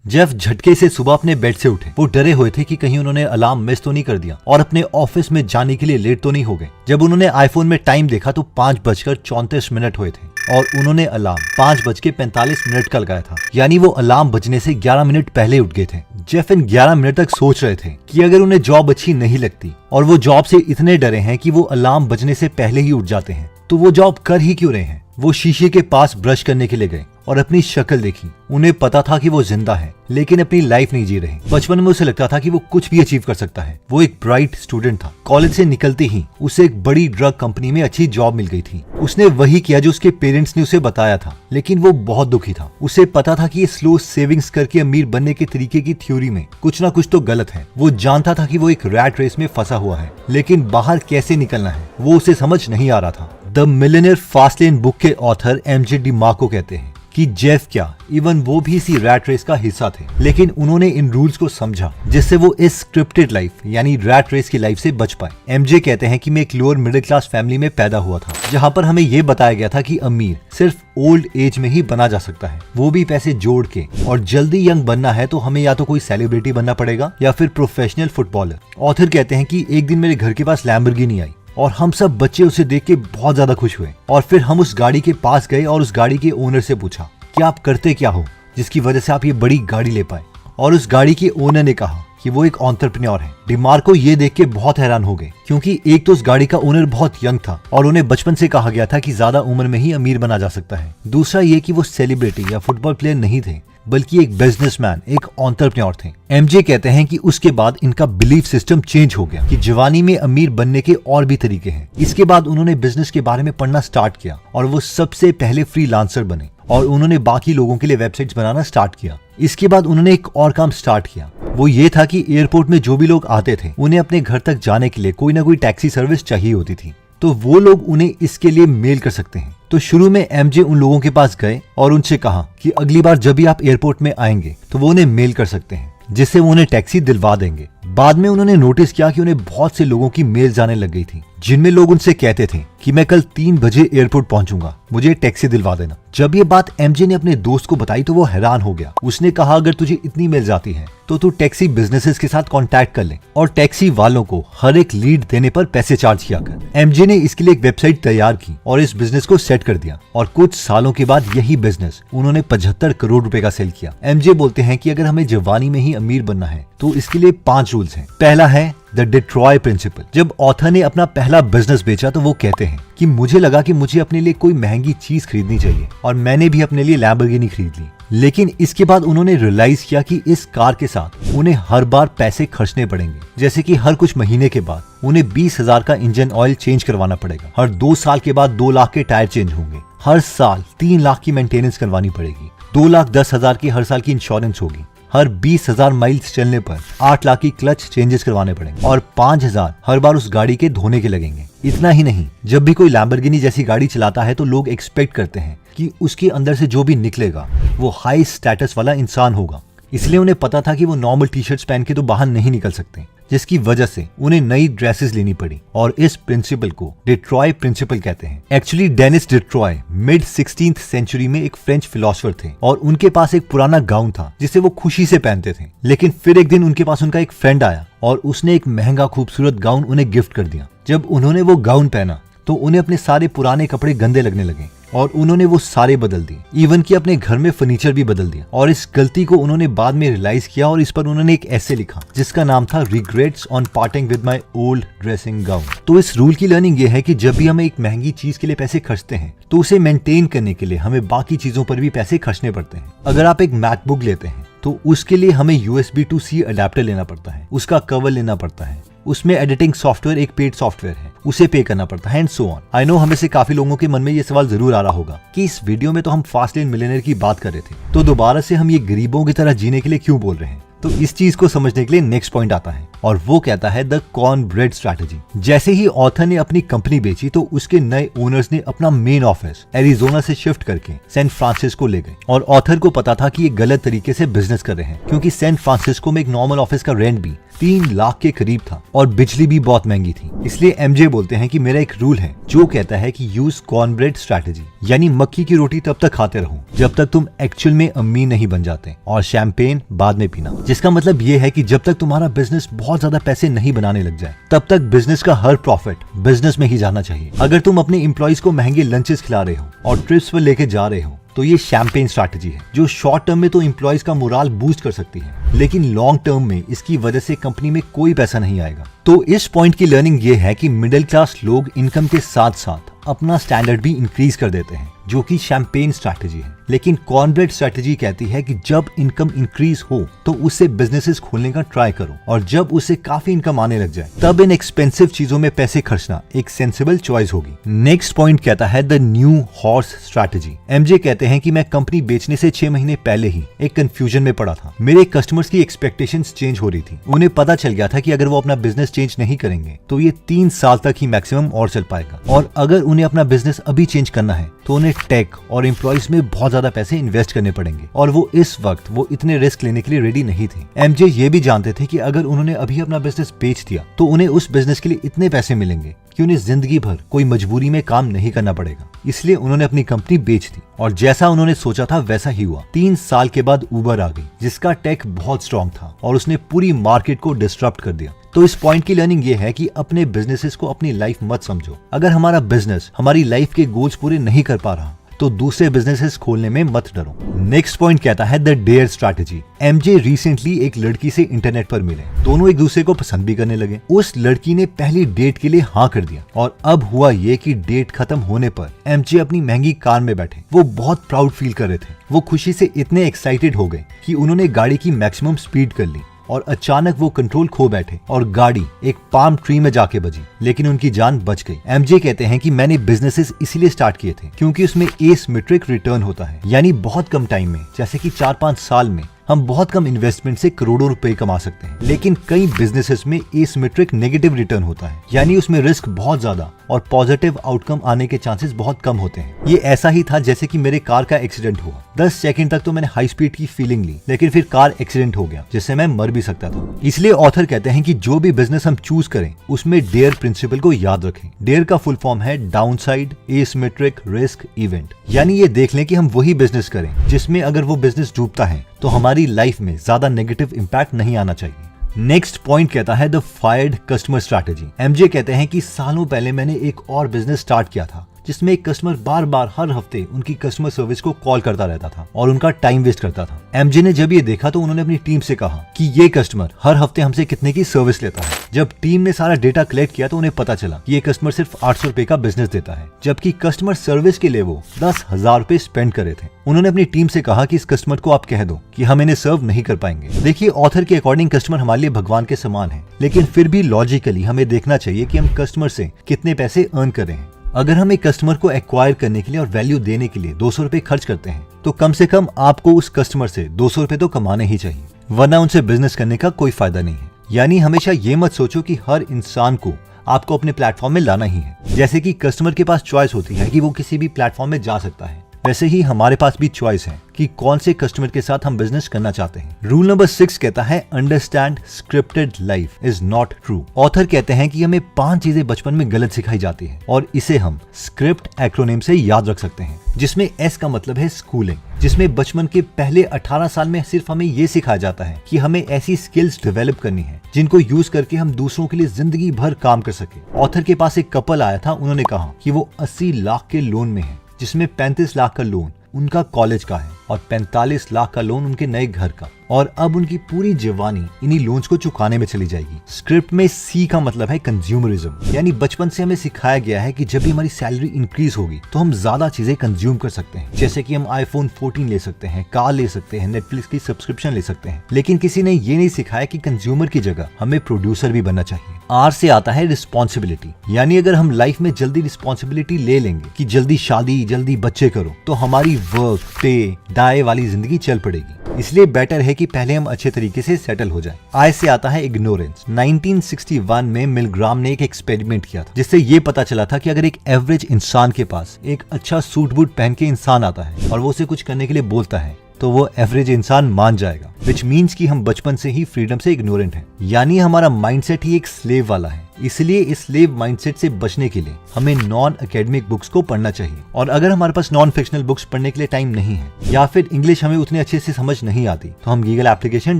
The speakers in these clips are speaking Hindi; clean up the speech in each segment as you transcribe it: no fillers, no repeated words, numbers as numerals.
जेफ झटके से सुबह अपने बेड से उठे। वो डरे हुए थे कि कहीं उन्होंने अलार्म मिस तो नहीं कर दिया और अपने ऑफिस में जाने के लिए लेट तो नहीं हो गए। जब उन्होंने आईफोन में टाइम देखा तो 5:34 हुए थे और उन्होंने अलार्म 5:45 का लगाया था, यानी वो अलार्म बजने से 11 मिनट पहले उठ गए थे। जेफ इन 11 मिनट तक सोच रहे थे कि अगर उन्हें जॉब अच्छी नहीं लगती और वो जॉब से इतने डरे हैं कि वो अलार्म बजने से पहले ही उठ जाते हैं, तो वो जॉब कर ही क्यों रहे हैं। वो शीशे के पास ब्रश करने के लिए गए और अपनी शक्ल देखी। उन्हें पता था कि वो जिंदा है लेकिन अपनी लाइफ नहीं जी रहे। बचपन में उसे लगता था कि वो कुछ भी अचीव कर सकता है। वो एक ब्राइट स्टूडेंट था। कॉलेज से निकलते ही उसे एक बड़ी ड्रग कंपनी में अच्छी जॉब मिल गई थी। उसने वही किया जो उसके पेरेंट्स ने उसे बताया था, लेकिन वो बहुत दुखी था। उसे पता था कि ये स्लो सेविंग्स करके अमीर बनने के तरीके की थ्योरी में कुछ ना कुछ तो गलत है। वो जानता था कि वो एक रैट रेस में फंसा हुआ है, लेकिन बाहर कैसे निकलना है वो उसे समझ नहीं आ रहा था। The millionaire fast lane book के ऑथर एमजे डिमार्को कहते हैं कि जेफ क्या, इवन वो भी इसी रैट रेस का हिस्सा थे, लेकिन उन्होंने इन रूल्स को समझा जिससे वो इस स्क्रिप्टेड लाइफ यानी रैट रेस की लाइफ से बच पाए। एमजे कहते हैं कि मैं एक लोअर मिडिल क्लास फैमिली में पैदा हुआ था, जहां पर हमें ये बताया गया था कि अमीर सिर्फ ओल्ड एज में ही बना जा सकता है, वो भी पैसे जोड़ के। और जल्दी यंग बनना है तो हमें या तो कोई सेलिब्रिटी बनना पड़ेगा या फिर प्रोफेशनल फुटबॉलर। ऑथर कहते हैं कि एक दिन मेरे घर के पास लैम्बोर्गिनी आई और हम सब बच्चे उसे देख के बहुत ज्यादा खुश हुए। और फिर हम उस गाड़ी के पास गए और उस गाड़ी के ओनर से पूछा कि आप करते क्या हो जिसकी वजह से आप ये बड़ी गाड़ी ले पाए। और उस गाड़ी के ओनर ने कहा कि वो एक एंटरप्रेन्योर है। डिमार्को ये देख के बहुत हैरान हो गए, क्योंकि एक तो उस गाड़ी का ओनर बहुत यंग था और उन्हें बचपन से कहा गया था कि ज्यादा उम्र में ही अमीर बना जा सकता है। दूसरा ये कि वो सेलिब्रिटी या फुटबॉल प्लेयर नहीं थे, बल्कि एक बिजनेसमैन, एक एंटरप्रेन्योर थे। एमजे कहते हैं कि उसके बाद इनका बिलीफ सिस्टम चेंज हो गया कि जवानी में अमीर बनने के और भी तरीके हैं। इसके बाद उन्होंने बिजनेस के बारे में पढ़ना स्टार्ट किया और वो सबसे पहले फ्रीलांसर बने और उन्होंने बाकी लोगों के लिए वेबसाइट्स बनाना स्टार्ट किया। इसके बाद उन्होंने एक और काम स्टार्ट किया, वो ये था कि एयरपोर्ट में जो भी लोग आते थे उन्हें अपने घर तक जाने के लिए कोई ना कोई टैक्सी सर्विस चाहिए होती थी, तो वो लोग उन्हें इसके लिए मेल कर सकते हैं। तो शुरू में एमजे उन लोगों के पास गए और उनसे कहा कि अगली बार जब भी आप एयरपोर्ट में आएंगे तो वो उन्हें मेल कर सकते हैं, जिससे वो उन्हें टैक्सी दिलवा देंगे। बाद में उन्होंने नोटिस किया कि उन्हें बहुत से लोगों की मेल जाने लग गई थी, जिनमें लोग उनसे कहते थे कि मैं कल 3 बजे एयरपोर्ट पहुंचूंगा, मुझे टैक्सी दिलवा देना। जब ये बात एमजे ने अपने दोस्त को बताई तो वो हैरान हो गया। उसने कहा अगर तुझे इतनी मेल जाती है तो तू टैक्सी बिजनेसेस के साथ कांटेक्ट कर ले और टैक्सी वालों को हर एक लीड देने पर पैसे चार्ज किया कर। एमजे ने इसके लिए एक वेबसाइट तैयार की और इस बिजनेस को सेट कर दिया और कुछ सालों के बाद यही बिजनेस उन्होंने 75 करोड़ रुपए का सेल किया। एमजे बोलते हैं कि अगर हमें जवानी में ही अमीर बनना है तो इसके लिए 5 रूल्स हैं। पहला है द डिट्रॉय प्रिंसिपल। जब ऑथर ने अपना पहला बिजनेस बेचा तो वो कहते हैं कि मुझे लगा कि मुझे अपने लिए कोई महंगी चीज खरीदनी चाहिए और मैंने भी अपने लिए लैम्बोर्गिनी खरीद ली। लेकिन इसके बाद उन्होंने रियलाइज किया कि इस कार के साथ उन्हें हर बार पैसे खर्चने पड़ेंगे, जैसे कि हर कुछ महीने के बाद उन्हें 20,000 का इंजन ऑयल चेंज करवाना पड़ेगा, हर 2 साल के बाद 2 लाख के टायर चेंज होंगे, हर साल 3 लाख की मेंटेनेंस करवानी पड़ेगी, 2,10,000 की हर साल की इंश्योरेंस होगी, हर 20,000 माइल्स चलने पर 8 लाख की क्लच चेंजेस करवाने पड़ेंगे और 5,000 हर बार उस गाड़ी के धोने के लगेंगे। इतना ही नहीं, जब भी कोई लैम्बोर्गिनी जैसी गाड़ी चलाता है तो लोग एक्सपेक्ट करते हैं कि उसके अंदर से जो भी निकलेगा वो हाई स्टेटस वाला इंसान होगा। इसलिए उन्हें पता था कि वो नॉर्मल टी शर्ट्स पहन के तो बाहर नहीं निकल सकते, जिसकी वजह से उन्हें नई ड्रेसेस लेनी पड़ी और इस प्रिंसिपल को डिट्रॉय प्रिंसिपल कहते हैं। Actually Dennis Detroy mid 16th century में एक फ्रेंच फिलोसोफर थे और उनके पास एक पुराना गाउन था जिसे वो खुशी से पहनते थे। लेकिन फिर एक दिन उनके पास उनका एक फ्रेंड आया और उसने एक महंगा खूबसूरत गाउन उन्हें गिफ्ट कर दिया। जब उन्होंने वो गाउन पहना तो उन्हें अपने सारे पुराने कपड़े गंदे लगने लगे और उन्होंने वो सारे बदल दिए, इवन कि अपने घर में फर्नीचर भी बदल दिया। और इस गलती को उन्होंने बाद में रियलाइज किया और इस पर उन्होंने एक ऐसे लिखा जिसका नाम था regrets on parting with my old dressing gown. तो इस रूल की लर्निंग ये है कि जब भी हमें एक महंगी चीज के लिए पैसे खर्चते हैं तो उसे मेंटेन करने के लिए हमें बाकी चीजों पर भी पैसे खर्चने पड़ते हैं। अगर आप एक मैकबुक लेते हैं तो उसके लिए हमें USB to C अडेप्टर लेना पड़ता है, उसका कवर लेना पड़ता है, उसमें एडिटिंग सॉफ्टवेयर एक पेड सॉफ्टवेयर है, उसे पे करना पड़ता है and so on. I know हमें से काफी लोगों के मन में ये सवाल जरूर आ रहा होगा कि इस वीडियो में तो हम फास्ट लेन मिलियनेयर की बात कर रहे थे, तो दोबारा से हम ये गरीबों की तरह जीने के लिए क्यों बोल रहे हैं। तो इस चीज को समझने के लिए नेक्स्ट पॉइंट आता है और वो कहता है द कॉर्न ब्रेड स्ट्रैटेजी। जैसे ही ऑथर ने अपनी कंपनी बेची तो उसके नए ओनर्स ने अपना मेन ऑफिस एरिजोना से शिफ्ट करके सैन फ्रांसिस्को ले गए और ऑथर को पता था कि ये गलत तरीके से बिजनेस कर रहे हैं, क्योंकि सैन फ्रांसिस्को में एक नॉर्मल ऑफिस का रेंट भी 3 लाख के करीब था और बिजली भी बहुत महंगी थी। इसलिए एमजे बोलते हैं कि मेरा एक रूल है जो कहता है कि यूज कॉर्नब्रेड स्ट्रैटेजी, यानी मक्की की रोटी तब तक खाते रहो जब तक तुम एक्चुअल में अमीर नहीं बन जाते, और शैंपेन बाद में पीना। जिसका मतलब ये है कि जब तक तुम्हारा बिजनेस बहुत ज्यादा पैसे नहीं बनाने लग जाए तब तक बिजनेस का हर प्रॉफिट बिजनेस में ही जाना चाहिए। अगर तुम अपने एम्प्लॉइज को महंगे लंचेस खिला रहे हो और ट्रिप्स पर लेके जा रहे हो तो ये शैंपेन स्ट्रैटेजी है जो शॉर्ट टर्म में तो एम्प्लॉइज का मोराल बूस्ट कर सकती है, लेकिन लॉन्ग टर्म में इसकी वजह से कंपनी में कोई पैसा नहीं आएगा। तो इस पॉइंट की लर्निंग ये है कि मिडिल क्लास लोग इनकम के साथ साथ अपना स्टैंडर्ड भी इंक्रीज कर देते हैं, जो कि शैंपेन स्ट्रैटेजी है। लेकिन कॉर्नब्रेड स्ट्रैटेजी कहती है कि जब इनकम इंक्रीज हो तो उससे बिजनेसेस खोलने का ट्राई करो, और जब उससे काफी इनकम आने लग जाए तब इन एक्सपेंसिव चीजों में पैसे खर्चना एक सेंसिबल चॉइस होगी। नेक्स्ट पॉइंट कहता है the new horse strategy. MJ कहते हैं कि मैं कंपनी बेचने से 6 महीने पहले ही एक कंफ्यूजन में पड़ा था। मेरे कस्टमर्स की एक्सपेक्टेशंस चेंज हो रही थी। उन्हें पता चल गया था कि अगर वो अपना बिजनेस चेंज नहीं करेंगे तो ये 3 साल तक ही मैक्सिमम और चल पाएगा, और अगर उन्हें अपना बिजनेस अभी चेंज करना है तो उन्हें टेक और एम्प्लॉइज में बहुत ज्यादा पैसे इन्वेस्ट करने पड़ेंगे, और वो इस वक्त वो इतने रिस्क लेने के लिए रेडी नहीं थे। एमजे ये भी जानते थे कि अगर उन्होंने अभी अपना बिजनेस बेच दिया तो उन्हें उस बिजनेस के लिए इतने पैसे मिलेंगे कि उन्हें जिंदगी भर कोई मजबूरी में काम नहीं करना पड़ेगा। इसलिए उन्होंने अपनी कंपनी बेच दी, और जैसा उन्होंने सोचा था वैसा ही हुआ। 3 साल के बाद उबर आ गई जिसका टेक बहुत स्ट्रॉन्ग था और उसने पूरी मार्केट को डिस्टर्ब कर दिया। तो इस पॉइंट की लर्निंग ये है कि अपने बिजनेसेस को अपनी लाइफ मत समझो। अगर हमारा बिजनेस हमारी लाइफ के गोल्स पूरे नहीं कर पा रहा तो दूसरे बिजनेसेस खोलने में मत डरो। नेक्स्ट पॉइंट कहता है the dare strategy. MJ recently एक लड़की से इंटरनेट पर मिले। दोनों एक दूसरे को पसंद भी करने लगे। उस लड़की ने पहली डेट के लिए हाँ कर दिया, और अब हुआ ये कि डेट खत्म होने पर एमजे अपनी महंगी कार में बैठे। वो बहुत प्राउड फील कर रहे थे। वो खुशी से इतने एक्साइटेड हो गए कि उन्होंने गाड़ी की मैक्सिमम स्पीड कर ली, और अचानक वो कंट्रोल खो बैठे और गाड़ी एक पाम ट्री में जाके बजी, लेकिन उनकी जान बच गई। एमजे कहते हैं कि मैंने बिजनेसेस इसीलिए स्टार्ट किए थे क्योंकि उसमें एसिमेट्रिक रिटर्न होता है, यानी बहुत कम टाइम में, जैसे कि 4-5 साल में हम बहुत कम इन्वेस्टमेंट से करोड़ों रुपए कमा सकते हैं। लेकिन कई बिजनेसेस में एसिमेट्रिक नेगेटिव रिटर्न होता है, यानी उसमें रिस्क बहुत ज्यादा और पॉजिटिव आउटकम आने के चांसेस बहुत कम होते हैं। ये ऐसा ही था जैसे कि मेरे कार का एक्सीडेंट हुआ। 10 सेकंड तक तो मैंने हाई स्पीड की फीलिंग ली, लेकिन फिर कार एक्सीडेंट हो गया जिससे मैं मर भी सकता था। इसलिए ऑथर कहते हैं कि जो भी बिजनेस हम चूज करें उसमें डेयर प्रिंसिपल को याद रखें। डेयर का फुल फॉर्म है डाउनसाइड एसिमेट्रिक रिस्क इवेंट, यानी ये देख लें कि हम वही बिजनेस करें जिसमें अगर वो बिजनेस डूबता है तो हमारी लाइफ में ज्यादा नेगेटिव इंपैक्ट नहीं आना चाहिए। नेक्स्ट पॉइंट कहता है the fired customer strategy. MJ कहते हैं कि सालों पहले मैंने एक और बिजनेस स्टार्ट किया था जिसमें एक कस्टमर बार बार हर हफ्ते उनकी कस्टमर सर्विस को कॉल करता रहता था और उनका टाइम वेस्ट करता था। एमजे ने जब ये देखा तो उन्होंने अपनी टीम से कहा कि ये कस्टमर हर हफ्ते हमसे कितने की सर्विस लेता है। जब टीम ने सारा डेटा कलेक्ट किया तो उन्हें पता चला कि ये कस्टमर सिर्फ 800 रुपए का बिजनेस देता है, जबकि कस्टमर सर्विस के लिए वो 10,000 रुपए स्पेंड कर रहे थे। उन्होंने अपनी टीम से कहा कि इस कस्टमर को आप कह दो कि हम इन्हें सर्व नहीं कर पाएंगे। देखिए, ऑथर के अकॉर्डिंग कस्टमर हमारे लिए भगवान के समान है, लेकिन फिर भी लॉजिकली हमें देखना चाहिए कि हम कस्टमर से कितने पैसे अर्न कर रहे हैं। अगर हम एक कस्टमर को एक्वायर करने के लिए और वैल्यू देने के लिए 200 रुपए खर्च करते हैं तो कम से कम आपको उस कस्टमर से 200 रुपए तो कमाने ही चाहिए, वरना उनसे बिजनेस करने का कोई फायदा नहीं है। यानी हमेशा ये मत सोचो कि हर इंसान को आपको अपने प्लेटफॉर्म में लाना ही है। जैसे कि कस्टमर के पास चॉइस होती है कि वो किसी भी प्लेटफॉर्म में जा सकता है, वैसे ही हमारे पास भी चॉइस है कि कौन से कस्टमर के साथ हम बिजनेस करना चाहते हैं। रूल नंबर 6 कहता है understand scripted life is not true. Author कहते हैं कि हमें 5 चीजें बचपन में गलत सिखाई जाती है और इसे हम स्क्रिप्ट एक्रोनिम से याद रख सकते हैं, जिसमें एस का मतलब है स्कूलिंग, जिसमें बचपन के पहले 18 साल में सिर्फ हमें ये सिखाया जाता है कि हमें ऐसी स्किल्स डेवलप करनी है जिनको यूज करके हम दूसरों के लिए जिंदगी भर काम कर सके। ऑथर के पास एक कपल आया था, उन्होंने कहा कि वो 80 लाख के लोन में है, जिसमें 35 लाख का लोन उनका कॉलेज का है और 45 लाख का लोन उनके नए घर का, और अब उनकी पूरी जवानी इन्हीं लोन्स को चुकाने में चली जाएगी। स्क्रिप्ट में सी का मतलब है कंज्यूमरिज्म, यानी बचपन से हमें सिखाया गया है कि जब भी हमारी सैलरी इंक्रीज होगी तो हम ज्यादा चीजें कंज्यूम कर सकते हैं, जैसे कि हम iPhone 14 ले सकते हैं, कार ले सकते हैं, नेटफ्लिक्स की सब्सक्रिप्शन ले सकते हैं। लेकिन किसी ने ये नहीं सिखाया कि कंज्यूमर की जगह हमें प्रोड्यूसर भी बनना चाहिए। आर से आता है रिस्पॉन्सिबिलिटी, यानी अगर हम लाइफ में जल्दी रिस्पॉन्सिबिलिटी ले लेंगे कि जल्दी शादी जल्दी बच्चे करो तो हमारी वर्क पे डाई वाली जिंदगी चल पड़ेगी। इसलिए बेटर है कि पहले हम अच्छे तरीके से सेटल हो जाएं। आई से आता है इग्नोरेंस। 1961 में मिलग्राम ने एक एक्सपेरिमेंट किया था जिससे ये पता चला था कि अगर एक एवरेज इंसान के पास एक अच्छा सूट बूट पहन के इंसान आता है और वो उसे कुछ करने के लिए बोलता है तो वो एवरेज इंसान मान जाएगा, विच मीन्स कि हम बचपन से ही फ्रीडम से इग्नोरेंट हैं। यानी हमारा माइंडसेट ही एक स्लेव वाला है। इसलिए इस स्लेव माइंडसेट से बचने के लिए हमें नॉन एकेडमिक बुक्स को पढ़ना चाहिए। और अगर हमारे पास नॉन फिक्शनल बुक्स पढ़ने के लिए टाइम नहीं है या फिर इंग्लिश हमें उतने अच्छे से समझ नहीं आती, तो हम गीगल एप्लीकेशन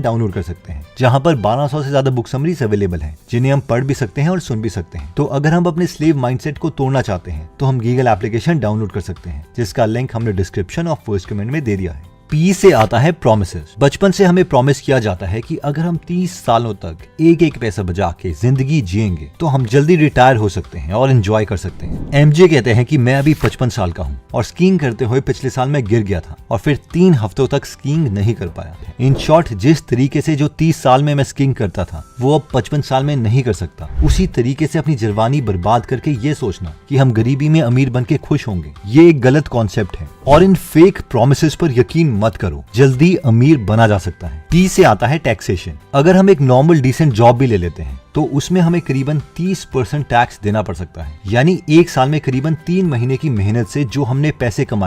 डाउनलोड कर सकते हैं, जहां पर 1200 से ज्यादा बुक समरीज अवेलेबल हैं, जिन्हें हम पढ़ भी सकते हैं और सुन भी सकते हैं। तो अगर हम अपने स्लेव माइंडसेट को तोड़ना चाहते हैं तो हम गीगल एप्लीकेशन डाउनलोड कर सकते हैं, जिसका लिंक हमने डिस्क्रिप्शन और फर्स्ट कमेंट में दे दिया है। पी से आता है प्रोमिसेस। बचपन से हमें प्रॉमिस किया जाता है कि अगर हम 30 सालों तक एक एक पैसा बचा के जिंदगी जिएंगे तो हम जल्दी रिटायर हो सकते हैं और एंजॉय कर सकते हैं। एमजे कहते हैं कि मैं अभी 55 साल का हूँ और स्कीइंग करते हुए पिछले साल मैं गिर गया था और फिर 3 हफ्तों तक स्कीइंग नहीं कर पाया। इन शॉर्ट, जिस तरीके से जो 30 साल में मैं स्कीइंग करता था वो अब 55 साल में नहीं कर सकता। उसी तरीके से अपनी जवानी बर्बाद करके ये सोचना कि हम गरीबी में अमीर बन के खुश होंगे, ये एक गलत कॉन्सेप्ट है। और इन फेक प्रोमिसेस पर यकीन मत करो, जल्दी अमीर बना जा सकता है। टी से आता है टैक्सेशन। अगर हम एक नॉर्मल डिसेंट जॉब भी ले लेते हैं तो उसमें हमें करीबन 30% टैक्स देना पड़ सकता है। यानी एक साल में करीबन 3 महीने की मेहनत से जो हमने पैसे कमाए